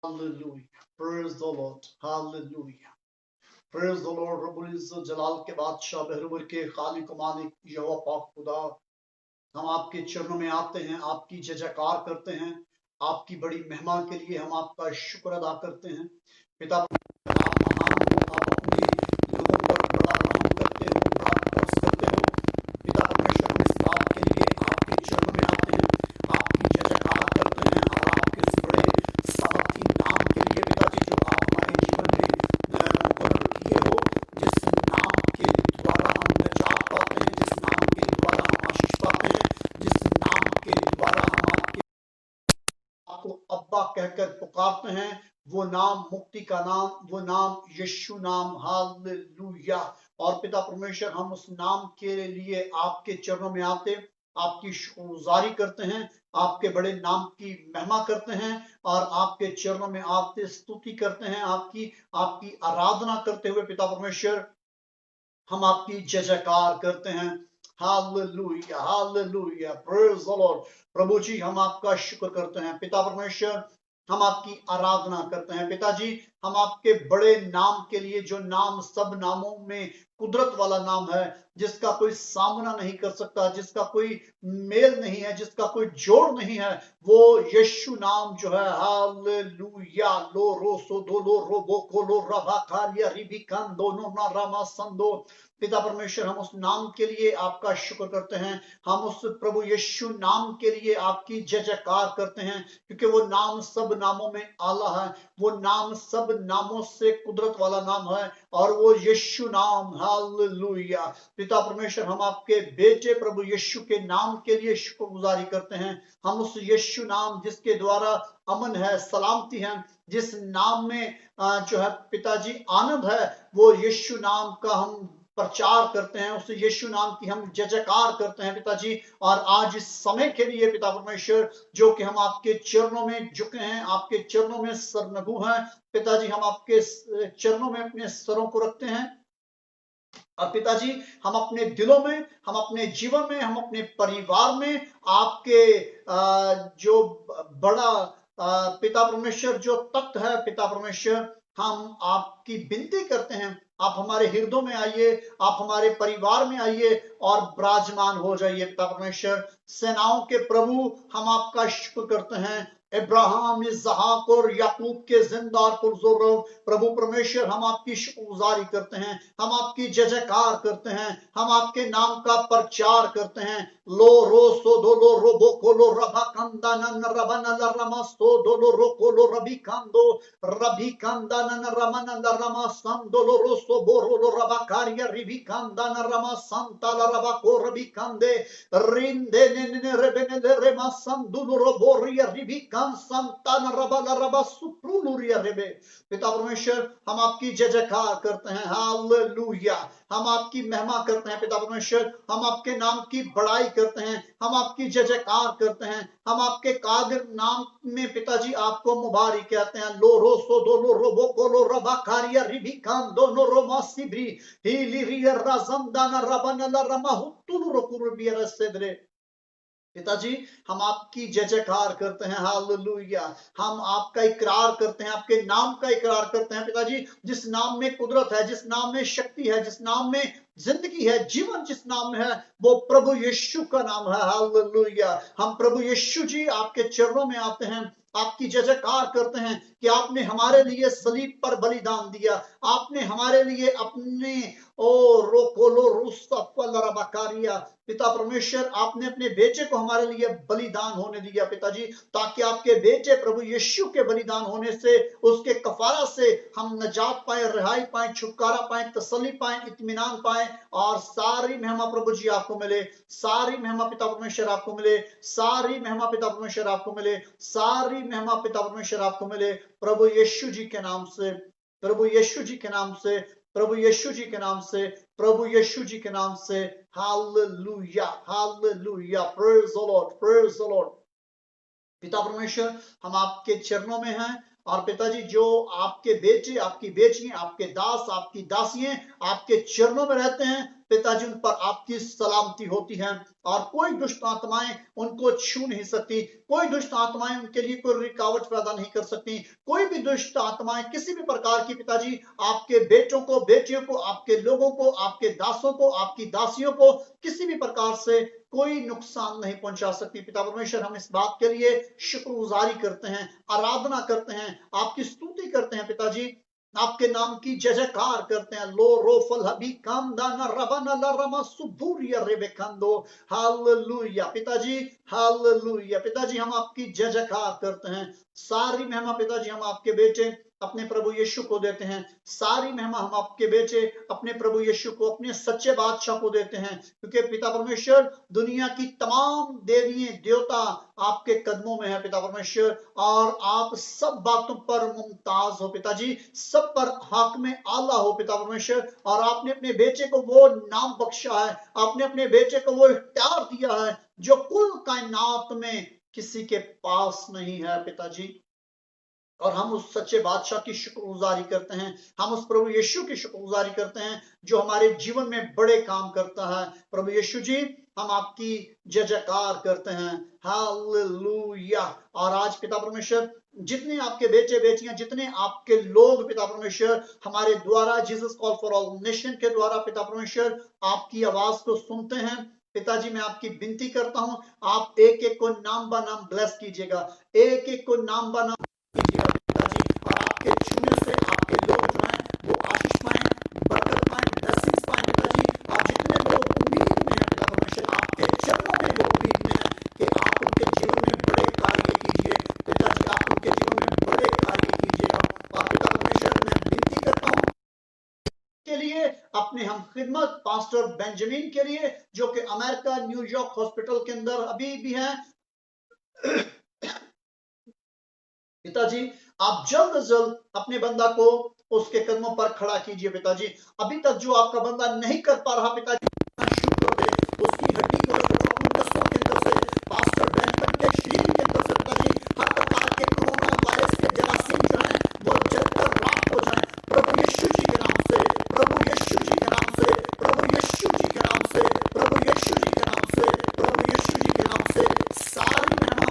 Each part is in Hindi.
Hallelujah. Praise the Lord. Hallelujah. Praise the Lord. रब्बुल इज्जत जलाल के बादशाह बहरवर के खालिक मालिक यहोवा पाक खुदा, हम आपके चरणों में आते हैं, आपकी जय जयकार करते हैं, आपकी बड़ी महिमा के लिए हम आपका शुक्र अदा करते हैं। पिता आप महान हो, आप अपने लोगों पर बड़ा रहम करते हो, बड़ा तरस करते हो। पिता परमेश्वर, हम इस बात के लिए आपके चरणों में आते हैं, आपकी जय जयकार करते हैं और आपके इस बड़े सामर्थी नाम के लिए पिताजी, जो आप हमारे जीवन में मुकर्रर किए हो, जिस नाम के द्वारा हम निजात पाते हैं, जिस नाम के द्वारा हम आशीष पाते हैं, जिस नाम के द्वारा हम आपको अब्बा कहकर पुकारते हैं, वो नाम मुक्ति का नाम, वो नाम यीशु नाम। हालेलुया। और पिता परमेश्वर, हम उस नाम के लिए आपके चरणों में आते, आपकी शुक्रगुजारी करते हैं, आपके बड़े नाम की महिमा करते हैं और आपके चरणों में आते स्तुति करते हैं, आपकी आपकी आराधना करते हुए पिता परमेश्वर हम आपकी जय जयकार करते हैं। Hallelujah, hallelujah, praise the Lord. प्रभु जी, हम आपका शुक्र करते हैं। पिता परमेश्वर, हम आपकी आराधना करते हैं। पिताजी, हम आपके बड़े नाम के लिए, जो नाम सब नामों में कुदरत वाला नाम है, जिसका कोई सामना नहीं कर सकता, जिसका कोई मेल नहीं है, जिसका कोई जोड़ नहीं है, वो यीशु नाम जो है। हालेलुया। लो रो सो दो लो रो बो को लो रभा कार्य रिबी कान दोनों ना रामा संदो। पिता परमेश्वर, हम उस नाम के लिए आपका शुक्र करते हैं, हम उस प्रभु यीशु नाम के लिए आपकी जय जयकार करते हैं, क्योंकि वो नाम सब नामों में आला है, वो नाम सब नामों से कुदरत वाला नाम है, और वो यीशु नाम। हालेलुया। पिता परमेश्वर, हम आपके बेटे प्रभु यीशु के नाम के लिए शुक्रगुजारी करते हैं। हम उस यीशु नाम जिसके द्वारा अमन है, सलामती है, जिस नाम में जो है पिताजी आनंद है, वो यीशु नाम का हम प्रचार करते हैं, उस यीशु नाम की हम जय जयकार करते हैं पिताजी। और आज इस समय के लिए पिता परमेश्वर, जो कि हम आपके चरणों में झुके हैं, आपके चरणों में सरनगू हैं पिताजी, हम आपके चरणों में अपने सरों को रखते हैं। और पिताजी, हम अपने दिलों में, हम अपने जीवन में, हम अपने परिवार में आपके जो बड़ा पिता परमेश्वर जो तख्त है पिता परमेश्वर, हम आपकी विनती करते हैं, आप हमारे हृदयों में आइए, आप हमारे परिवार में आइए और विराजमान हो जाइए पिता परमेश्वर। सेनाओं के प्रभु, हम आपका शुक्र करते हैं। इब्राहिम, इसहाक और याकूब के जिंदा और पुरजोर प्रभु परमेश्वर, हम आपकी शुक्रगुजारी करते हैं, हम आपकी जय जयकार करते हैं, हम आपके नाम का प्रचार करते हैं। लो रो सो दो लो रो बो को लो रभा कंदा नन रबन रमा सो दो लो रो को लो रबी कंदो रबी कंदा नन रमन रमा सम दो लो रो सो बो रो लो रबा कार्य रिबी कंदा न रमा संता ला रबा को रबी कंदे रिंदे ने ने रेबे ने रे मा सम दो लो बो रिया रिबी कं संता न रबा ला रबा सुप्रू लुरिया रेबे। पिता परमेश्वर, हम आपकी जय जयकार करते हैं। हालेलुया। हम आपकी महिमा करते हैं पिता परमेश्वर, हम आपके नाम की बड़ाई करते हैं, हम आपकी जय जयकार करते हैं, हम आपके कादिर नाम में पिताजी आपको मुबारक कहते हैं। लो रो सो दो लो रोबो को लो रबा कारिया रिबी कान दोनों रो मासिब्री हीली रिया राजम दाना रबन ला रमा हुतुल रो कुरबिया रसेदरे। पिताजी, हम आपकी जय जयकार करते हैं। हालेलुया। हम आपका इकरार करते हैं, आपके नाम का इकरार करते हैं पिताजी, जिस नाम में कुदरत है, जिस नाम में शक्ति है, जिस नाम में जिंदगी है, जीवन जिस नाम में है, वो प्रभु यीशु का नाम है। हालेलुया। हम प्रभु यीशु जी आपके चरणों में आते हैं, आपकी जय जयकार करते हैं कि आपने हमारे लिए सलीब पर बलिदान दिया, आपने हमारे लिए अपने ओ रोकोलो रुस्ता पिता परमेश्वर, आपने अपने बेटे को हमारे लिए बलिदान होने दिया पिताजी, ताकि आपके बेटे प्रभु यीशु के बलिदान होने से, उसके कफारा से हम नजात पाए, रिहाई पाए, छुटकारा पाए, तसल्ली पाए, इत्मीनान पाए। और सारी महिमा प्रभु जी आपको मिले, सारी महिमा पिता परमेश्वर आपको मिले, सारी महिमा पिता परमेश्वर आपको मिले, सारी महिमा पिता परमेश्वर आपको मिले। प्रभु यीशु जी के नाम से, प्रभु यीशु जी के नाम से, प्रभु यीशु जी के नाम से, प्रभु यीशु जी के नाम से। Hallelujah, hallelujah, praise the Lord, praise the Lord. पिता परमेश्वर, हम आपके चरणों में हैं, और पिताजी जो आपके बेटे, आपकी बेटियां, आपके दास, आपकी दासियां आपके चरणों में रहते हैं पिताजी, उन पर आपकी सलामती होती है और कोई दुष्ट आत्माएं उनको छू नहीं सकती, कोई दुष्ट आत्माएं उनके लिए कोई रुकावट पैदा नहीं कर सकती, कोई भी दुष्ट आत्माएं किसी भी प्रकार की पिताजी आपके बेटों को, बेटियों को, आपके लोगों को, आपके दासों को, आपकी दासियों को किसी भी प्रकार से कोई नुकसान नहीं पहुंचा सकती। पिता परमेश्वर, हम इस बात के लिए शुक्रगुजारी करते हैं, आराधना करते हैं, आपकी स्तुति करते हैं पिताजी, आपके नाम की जय जयकार करते हैं। लो रोफल हबी कामदाना रबाना ला रमा सुबूरिया रेबेकांदो। हालेलुया पिताजी, हालेलुया पिताजी, हम आपकी जय जयकार करते हैं। सारी महिमा पिताजी हम आपके बेटे अपने प्रभु यीशु को देते हैं, सारी महिमा हम आपके बेटे अपने प्रभु यीशु को, अपने सच्चे बादशाह को देते हैं, क्योंकि पिता परमेश्वर दुनिया की तमाम देवियां देवता आपके कदमों में है पिता परमेश्वर, और आप सब बातों पर मुमताज हो पिताजी, सब पर हाकिम आला हो पिता परमेश्वर, और आपने अपने बेटे को वो नाम बख्शा है, आपने अपने बेटे को वो इख्तियार दिया है जो कुल कायनात में किसी के पास नहीं है पिताजी। और हम उस सच्चे बादशाह की शुक्रगुजारी करते हैं, हम उस प्रभु यीशु की शुक्रगुजारी करते हैं जो हमारे जीवन में बड़े काम करता है। प्रभु यीशु जी, हम आपकी जय जयकार करते हैं। हालेलुया। और आज पिता परमेश्वर, जितने आपके बेटे बेटियां, जितने आपके लोग पिता परमेश्वर हमारे द्वारा Jesus call for all nation के द्वारा पिता परमेश्वर आपकी आवाज को सुनते हैं पिताजी, मैं आपकी विनती करता हूं, आप एक एक को नाम बा नाम ब्लेस कीजिएगा, एक एक को नाम बा नाम कीजिएगा पिताजी, और आपके छूने से आपके लोग जो हैं वो आशीष पाएं, बरकत पाएं, ब्लेसिंग्स पाएं पिताजी। और जितने लोग उम्मीद में हैं पिता परमेश्वर, आपके चरणों में लोग उम्मीद में हैं कि आप उनके जीवन में बड़े कार्य कीजिए पिताजी, आप उनके जीवन में बड़े कार्य कीजिएगा। और पिता परमेश्वर, मैं विनती करता हूँ के लिए अपने हम खिदमत पास्टर बेंजामिन के लिए, जो कि अमेरिका न्यूयॉर्क हॉस्पिटल के अंदर अभी भी हैं पिताजी, आप जल्द से जल्द अपने बंदा को उसके कदमों पर खड़ा कीजिए पिताजी। अभी तक जो आपका बंदा नहीं कर पा रहा पिताजी, शुक्र दे उसकी हड्डी को नसों के अंदर से, पास्टर बेंजामिन के शरीर के अंदर से पिताजी हर प्रकार के कोरोना वायरस के जरासीम जो है वो जलकर राख हो जाए प्रभु यीशु जी के नाम से, प्रभु यीशु जी के नाम से, प्रभु यीशु जी के नाम से, प्रभु यीशु जी के नाम से, प्रभु यीशु जी के नाम से। सारी महिमा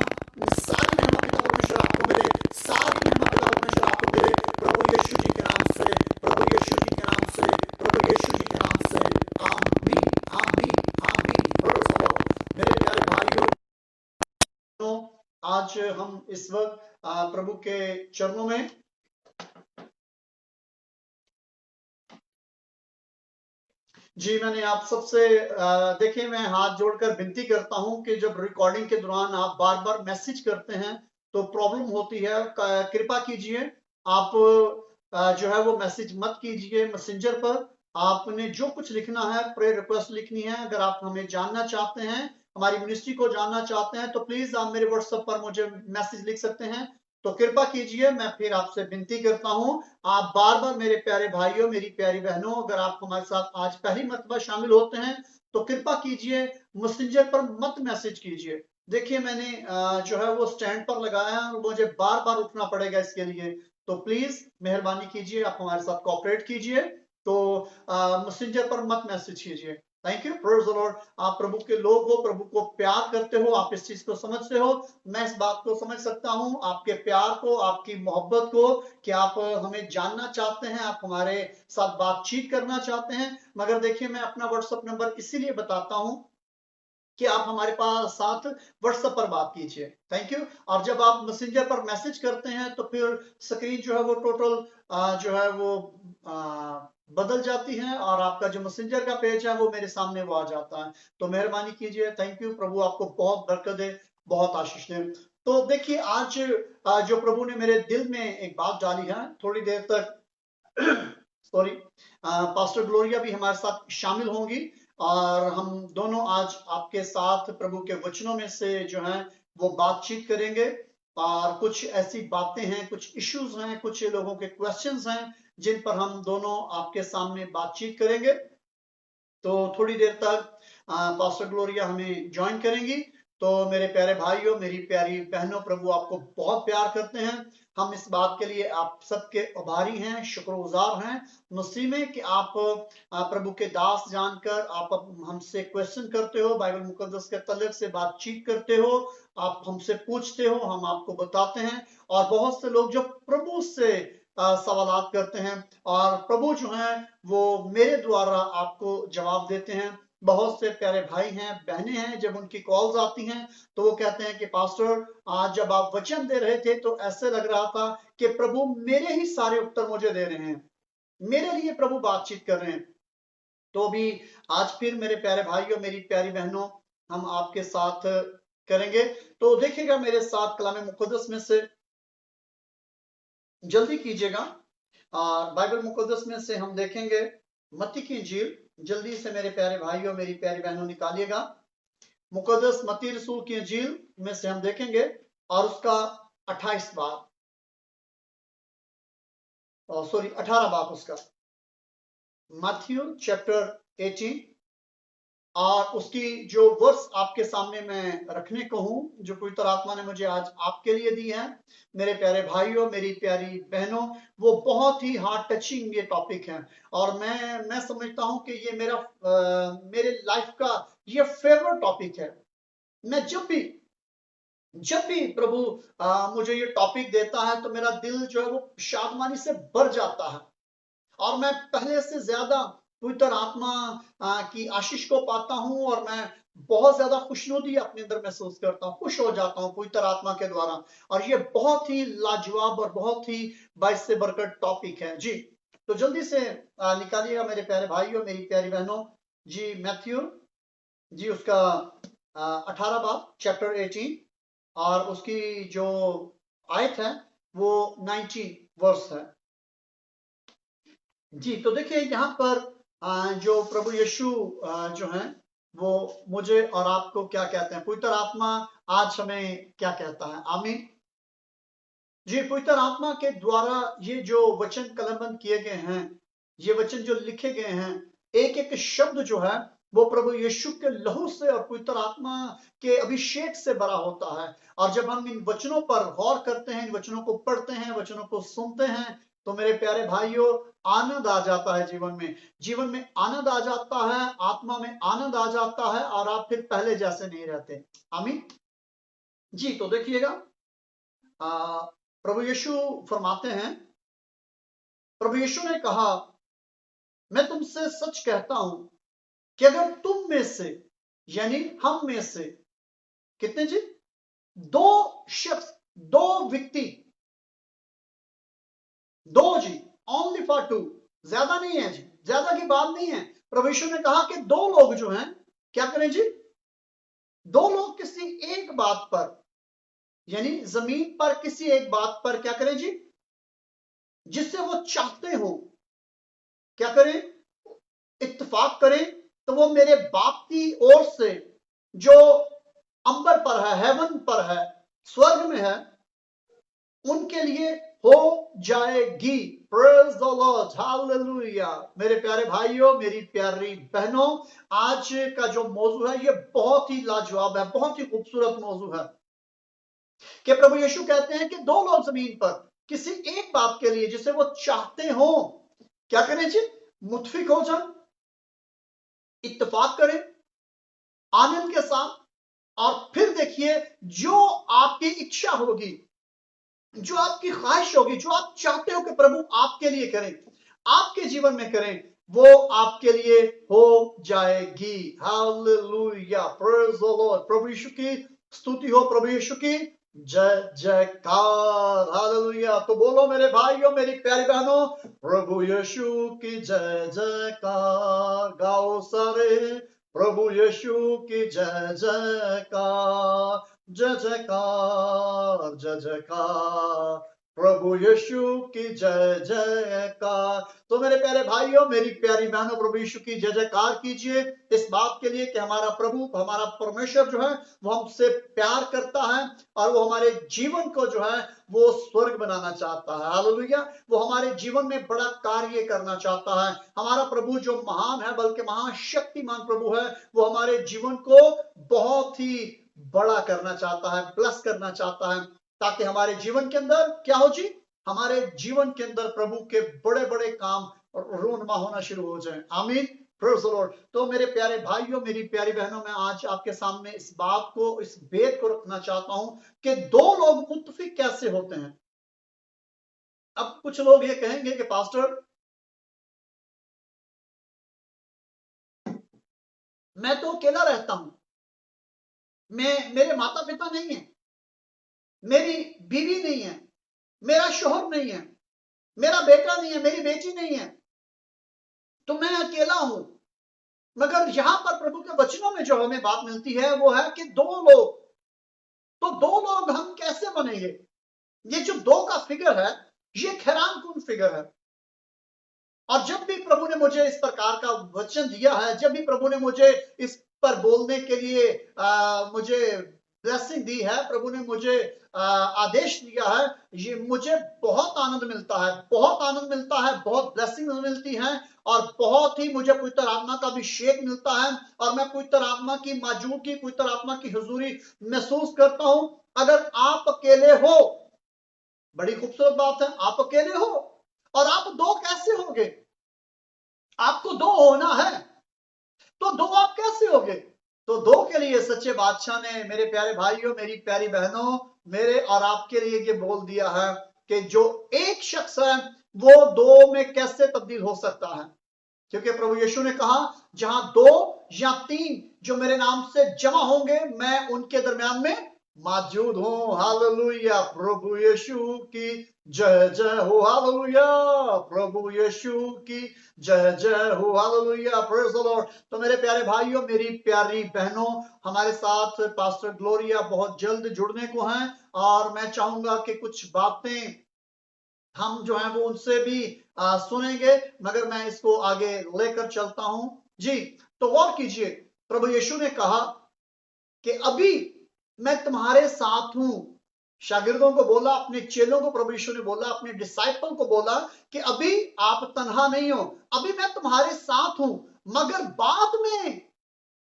पिता परमेश्वर आपको मिले, सारी महिमा पिता परमेश्वर आपको मिले, प्रभु यीशु जी के नाम से, प्रभु यीशु जी के नाम से, प्रभु यीशु जी के नाम से। आमीन, आमीन, आमीन। Praise the Lord. मेरे प्यारे भाइयों, आज हम इस वक्त प्रभु के चरणों में जी, मैंने आप सबसे देखिए, मैं हाथ जोड़कर विनती करता हूं कि जब रिकॉर्डिंग के दौरान आप बार बार मैसेज करते हैं तो प्रॉब्लम होती है। कृपा कीजिए आप जो है वो मैसेज मत कीजिए मैसेंजर पर। आपने जो कुछ लिखना है, प्रेयर रिक्वेस्ट लिखनी है, अगर आप हमें जानना चाहते हैं, हमारी मिनिस्ट्री को जानना चाहते हैं, तो प्लीज आप मेरे व्हाट्सएप पर मुझे मैसेज लिख सकते हैं। तो कृपा कीजिए, मैं फिर आपसे विनती करता हूं, आप बार बार मेरे प्यारे भाइयों, मेरी प्यारी बहनों, अगर आप हमारे साथ आज पहली मर्तबा शामिल होते हैं तो कृपा कीजिए मैसेंजर पर मत मैसेज कीजिए। देखिए, मैंने जो है वो स्टैंड पर लगाया है और मुझे बार बार उठना पड़ेगा इसके लिए, तो प्लीज मेहरबानी कीजिए, आप हमारे साथ कोऑपरेट कीजिए। तो मैसेंजर पर मत मैसेज कीजिए। Thank you. Praise the Lord. आप प्रभु के लोग हो, प्रभु को प्यार करते हो, आप इस चीज को समझते हो, मैं इस बात को समझ सकता हूं, आपके प्यार को, आपकी मोहब्बत को, कि आप हमें जानना चाहते हैं, आप हमारे साथ बातचीत करना चाहते हैं। मगर देखिए, मैं अपना व्हाट्सएप नंबर इसीलिए बताता हूं कि आप हमारे पास साथ व्हाट्सएप पर बात कीजिए। Thank you. और जब आप मैसेंजर पर मैसेज करते हैं तो फिर स्क्रीन जो है वो टोटल जो है वो बदल जाती है, और आपका जो मैसेंजर का पेज है वो मेरे सामने वो आ जाता है। तो मेहरबानी कीजिए। Thank you. प्रभु आपको बहुत बरकत दे, बहुत आशीष दे। तो देखिए, आज जो प्रभु ने मेरे दिल में एक बात डाली है, थोड़ी देर तक सॉरी, पास्टर ग्लोरिया भी हमारे साथ शामिल होंगी, और हम दोनों आज आपके साथ प्रभु के वचनों में से जो है वो बातचीत करेंगे। और कुछ ऐसी बातें हैं, कुछ इश्यूज हैं, कुछ लोगों के क्वेश्चंस हैं जिन पर हम दोनों आपके सामने बातचीत करेंगे। तो थोड़ी देर तक पास्टर ग्लोरिया हमें ज्वाइन करेंगी। तो मेरे प्यारे भाइयों, मेरी प्यारी बहनों, प्रभु आपको बहुत प्यार करते हैं। हम इस बात के लिए आप सबके आभारी हैं, शुक्रगुजार हैं मसीह में कि आप प्रभु के दास जानकर आप हमसे क्वेश्चन करते हो, बाइबल मुकद्दस के तलक से बातचीत करते हो, आप हमसे पूछते हो, हम आपको बताते हैं। और बहुत से लोग जो प्रभु से सवालात करते हैं और प्रभु जो है वो मेरे द्वारा आपको जवाब देते हैं। बहुत से प्यारे भाई हैं, बहनें हैं, जब उनकी कॉल्स आती हैं तो वो कहते हैं कि पास्टर, आज जब आप वचन दे रहे थे तो ऐसे लग रहा था कि प्रभु मेरे ही सारे उत्तर मुझे दे रहे हैं, मेरे लिए प्रभु बातचीत कर रहे हैं। तो भी आज फिर मेरे प्यारे भाइयों, मेरी प्यारी बहनों, हम आपके साथ करेंगे। तो देखिएगा मेरे साथ कलाम मुकद्दस में से, जल्दी कीजिएगा, बाइबल मुकद्दस में से हम देखेंगे मत्ती की इंजील। जल्दी से मेरे प्यारे भाइयों, मेरी प्यारी बहनों निकालिएगा। मुकद्दस मत्ती रसूल की इंजील में से हम देखेंगे और उसका 28 बाब, सॉरी 18 बाब उसका, मैथ्यू चैप्टर 18, और उसकी जो वर्स आपके सामने मैं रखने को हूं, जो पवित्र आत्मा ने मुझे आज आपके लिए दी है मेरे प्यारे भाइयों, मेरी प्यारी बहनों, वो बहुत ही हार्ट टचिंग ये टॉपिक है। और मैं समझता हूं कि ये मेरे लाइफ का ये फेवरेट टॉपिक है। मैं जब भी प्रभु मुझे ये टॉपिक देता है तो मेरा दिल जो है वो शादमानी से भर जाता है, और मैं पहले से ज्यादा पवित्र आत्मा की आशीष को पाता हूं, और मैं बहुत ज्यादा खुशनुदी अपने अंदर महसूस करता हूं, खुश हो जाता हूं पवित्र आत्मा के द्वारा। और ये बहुत ही लाजवाब और बहुत ही बाइस से बरकत टॉपिक है जी। तो जल्दी से निकालिएगा मेरे प्यारे भाइयों, मेरी प्यारी बहनों जी। मैथ्यू जी उसका 18 बाब चैप्टर 18, और उसकी जो आयत है वो 19 वर्स है जी। तो देखिए यहाँ पर जो प्रभु यीशु जो है वो मुझे और आपको क्या कहते हैं, पवित्र आत्मा आज हमें क्या कहता है। आमीन जी। पवित्र आत्मा के द्वारा ये जो वचन कलमबंद किए गए हैं, ये वचन जो लिखे गए हैं, एक एक शब्द जो है वो प्रभु यीशु के लहू से और पवित्र आत्मा के अभिषेक से भरा होता है। और जब हम इन वचनों पर गौर करते हैं, इन वचनों को पढ़ते हैं, वचनों को सुनते हैं, तो मेरे प्यारे भाइयों आनंद आ जाता है जीवन में आनंद आ जाता है, आत्मा में आनंद आ जाता है, और आप फिर पहले जैसे नहीं रहते। आमीन जी। तो देखिएगा प्रभु यीशु फरमाते हैं, प्रभु यीशु ने कहा, मैं तुमसे सच कहता हूं कि अगर तुम में से, यानी हम में से, कितने जी, दो शख्स, दो व्यक्ति, दो जी, ओनली फॉर टू, ज्यादा नहीं है जी, ज्यादा की बात नहीं है। प्रभु यीशु ने कहा कि दो लोग जो हैं क्या करें जी, दो लोग किसी एक बात पर, यानी जमीन पर किसी एक बात पर क्या करें जी, जिससे वो चाहते हो, क्या करें, इत्तेफाक करें, तो वो मेरे बाप की ओर से जो अंबर पर है, हेवन पर है, स्वर्ग में है, उनके लिए हो जाएगी। Praise the Lord, hallelujah. मेरे प्यारे भाइयों, मेरी प्यारी बहनों, आज का जो मौजू है ये बहुत ही लाजवाब है, बहुत ही खूबसूरत मौजू है कि प्रभु यीशु कहते हैं कि दो लोग जमीन पर किसी एक बात के लिए जिसे वो चाहते हो, क्या करें जी, मुत्फिक हो जाए, इत्तेफाक करें आनंद के साथ। और फिर देखिए, जो आपकी इच्छा होगी, जो आपकी ख्वाहिश होगी, जो आप चाहते हो कि प्रभु आपके लिए करें, आपके जीवन में करें, वो आपके लिए हो जाएगी। Hallelujah, praise the Lord. प्रभु यीशु की स्तुति हो, प्रभु यीशु की जय जयकार। हालेलुया। तो बोलो मेरे भाइयों, मेरी प्यारी बहनों, प्रभु यीशु की जय जयकार गाओ सारे, प्रभु यीशु की जय जयकार, जय जयकार, जय जयकार, प्रभु यीशु की जय जयकार। तो मेरे प्यारे भाइयों, मेरी प्यारी बहनों, प्रभु यीशु की जय जयकार कीजिए इस बात के लिए कि हमारा प्रभु, हमारा परमेश्वर जो है वो हमसे प्यार करता है, और वो हमारे जीवन को जो है वो स्वर्ग बनाना चाहता है। हालेलुया। वो हमारे जीवन में बड़ा कार्य करना चाहता है। हमारा प्रभु जो महान है, बल्कि महाशक्तिमान प्रभु है, वो हमारे जीवन को बहुत ही बड़ा करना चाहता है, ब्लेस करना चाहता है, ताकि हमारे जीवन के अंदर क्या हो जी, हमारे जीवन के अंदर प्रभु के बड़े बड़े काम रोनमा होना शुरू हो जाए। आमीन, प्रेज़ द लॉर्ड। तो मेरे प्यारे भाइयों, मेरी प्यारी बहनों, मैं आज आपके सामने इस बात को, इस भेद को रखना चाहता हूं कि दो लोग मुत्तफिक कैसे होते हैं। अब कुछ लोग ये कहेंगे कि पास्टर, मैं तो अकेला रहता हूं, मेरे माता पिता नहीं है, मेरी बीवी नहीं है, मेरा शोहर नहीं है, मेरा बेटा नहीं है, मेरी बेटी नहीं है, तो मैं अकेला हूं। मगर यहां पर प्रभु के वचनों में जो हमें बात मिलती है वो है कि दो लोग, तो दो लोग हम कैसे बनेंगे? ये जो दो का फिगर है, ये हैरान कुन फिगर है। और जब भी प्रभु ने मुझे इस प्रकार का वचन दिया है, जब भी प्रभु ने मुझे इस पर बोलने के लिए मुझे ब्लेसिंग दी है, प्रभु ने मुझे आदेश दिया है, ये मुझे बहुत आनंद मिलता है, बहुत आनंद मिलता है, बहुत ब्लेसिंग मिलती है, और बहुत ही मुझे पवित्र आत्मा का अभिषेक मिलता है, और मैं पवित्र आत्मा की मौजूदगी, पवित्र आत्मा की हुजूरी महसूस करता हूं। अगर आप अकेले हो, बड़ी खूबसूरत बात है, आप अकेले हो, और आप दो कैसे होगे? आपको दो होना है, तो दो आप कैसे होगे? तो दो के लिए सच्चे बादशाह ने, मेरे प्यारे भाइयों, मेरी प्यारी बहनों, मेरे और आपके लिए ये बोल दिया है कि जो एक शख्स है वो दो में कैसे तब्दील हो सकता है। क्योंकि प्रभु यीशु ने कहा, जहां दो या तीन जो मेरे नाम से जमा होंगे, मैं उनके दरमियान में मौजूद हूं। हालेलुया, प्रभु यीशु की जय जय हो। हालेलुया, प्रभु यीशु की जय जय हो। Hallelujah, praise the Lord. तो मेरे प्यारे भाइयों, मेरी प्यारी बहनों, हमारे साथ पास्टर ग्लोरिया बहुत जल्द जुड़ने को हैं, और मैं चाहूंगा कि कुछ बातें हम जो है वो उनसे भी सुनेंगे, मगर मैं इसको आगे लेकर चलता हूं जी। तो गौर कीजिए, प्रभु यीशु ने कहा कि अभी मैं तुम्हारे साथ हूं। शागिर्दों को बोला, अपने चेलों को प्रभु यीशु ने बोला, अपने डिसाइपल को बोला कि अभी आप तन्हा नहीं हो, अभी मैं तुम्हारे साथ हूं, मगर बाद में,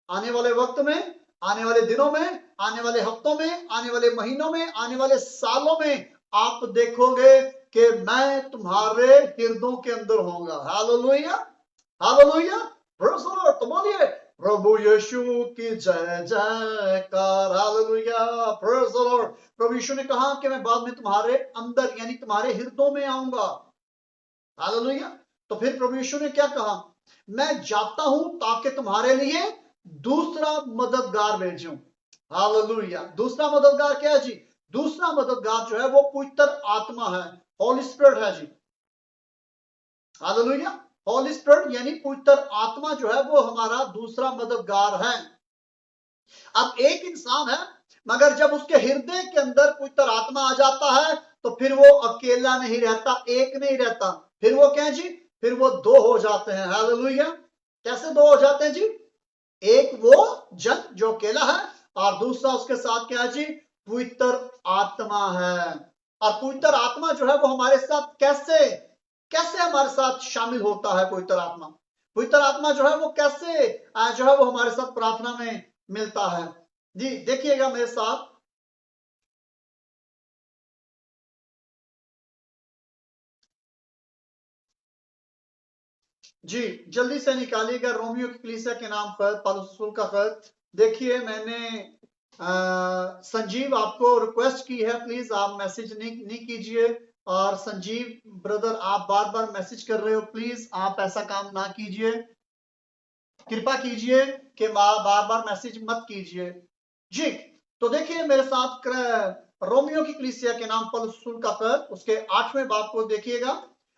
आने वाले वक्त में, आने वाले दिनों में, आने वाले हफ्तों में, आने वाले महीनों में, आने वाले सालों में आप देखोगे कि मैं तुम्हारे हृदयों के अंदर होऊंगा। Hallelujah, hallelujah, praise the Lord. तो बोलिए, प्रभु यीशु की जय जयकार। Hallelujah, praise the Lord. प्रभु यीशु ने कहा कि मैं बाद में तुम्हारे अंदर, यानी तुम्हारे हृदयों में आऊंगा। हालेलुया। तो फिर प्रभु यीशु ने क्या कहा? मैं जाता हूं ताकि तुम्हारे लिए दूसरा मददगार भेजूं। हालेलुया। दूसरा मददगार क्या है जी? दूसरा मददगार जो है वो पवित्र आत्मा है, होली स्पिरिट है जी। हालेलुया। होली स्पिरिट यानी पवित्र आत्मा जो है वो हमारा दूसरा मददगार है। अब एक इंसान है, मगर जब उसके हृदय के अंदर पवित्र आत्मा आ जाता है, तो फिर वो अकेला नहीं रहता, एक नहीं रहता, फिर वो क्या है जी? फिर वो दो हो जाते हैं। हालेलुया। कैसे दो हो जाते हैं जी? एक वो जन जो अकेला है, और दूसरा उसके साथ क्या है जी? पवित्र आत्मा है। और पवित्र आत्मा जो है वो हमारे साथ कैसे कैसे हमारे साथ शामिल होता है? पवित्र आत्मा, पवित्र आत्मा जो है वो कैसे जो है वो हमारे साथ प्रार्थना में मिलता है जी। देखिएगा मेरे साथ, जी जल्दी से निकालिएगा रोमियो की कलीसिया के नाम पर पौलुस रसूल का खत। देखिए, मैंने संजीव आपको रिक्वेस्ट की है, प्लीज आप मैसेज नहीं कीजिए। और संजीव ब्रदर, आप बार बार मैसेज कर रहे हो, प्लीज आप ऐसा काम ना कीजिए, कृपा कीजिए कि बार बार मैसेज मत कीजिए जी। तो देखिए मेरे साथ रोमियो की कलीसिया के नाम पौलुस रसूल का खत, उसके 8वें बाब को देखिएगा,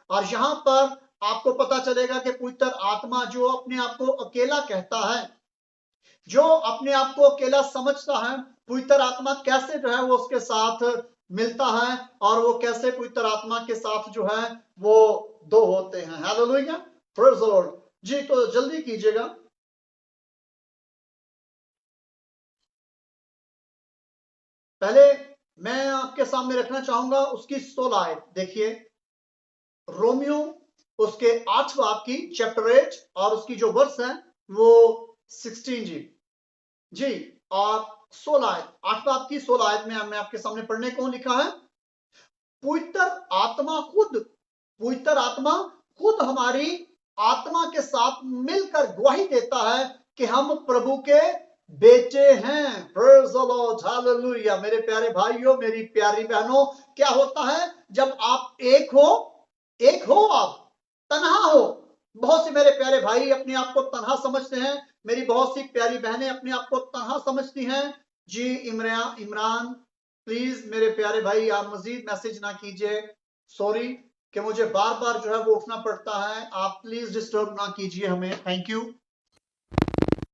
और यहां पर आपको पता चलेगा कि पवित्र आत्मा जो अपने आप को अकेला कहता है, जो अपने आप को अकेला समझता है, पवित्र आत्मा कैसे जो है वो उसके साथ मिलता है, और वो कैसे पवित्र आत्मा के साथ जो है वो दो होते हैं। हालेलुया, प्रेज़ द लॉर्ड जी। तो जल्दी कीजिएगा। पहले मैं आपके सामने रखना चाहूंगा उसकी 16 आयत। देखिए, रोमियो उसके 8 बाब की चैप्टर 8, और उसकी जो वर्ष है वो 16 जी। जी, और 16 आयत, 8 बाब की 16 आयत में मैं आपके सामने पढ़ने को लिखा है, पवित्र आत्मा खुद हमारी आत्मा के साथ मिलकर गवाही देता है कि हम प्रभु के बेटे हैं। Praise the Lord, hallelujah. मेरे प्यारे भाइयों, मेरी प्यारी बहनों, क्या होता है जब आप एक हो, आप तन्हा हो। बहुत से मेरे प्यारे भाई अपने आप को तन्हा समझते हैं, मेरी बहुत सी प्यारी बहनें अपने आप को तन्हा समझती हैं। जी इमरान, प्लीज मेरे प्यारे भाई आप मजीद मैसेज ना कीजिए, सॉरी कि मुझे बार बार जो है वो उठना पड़ता है, आप प्लीज डिस्टर्ब ना कीजिए हमें, थैंक यू।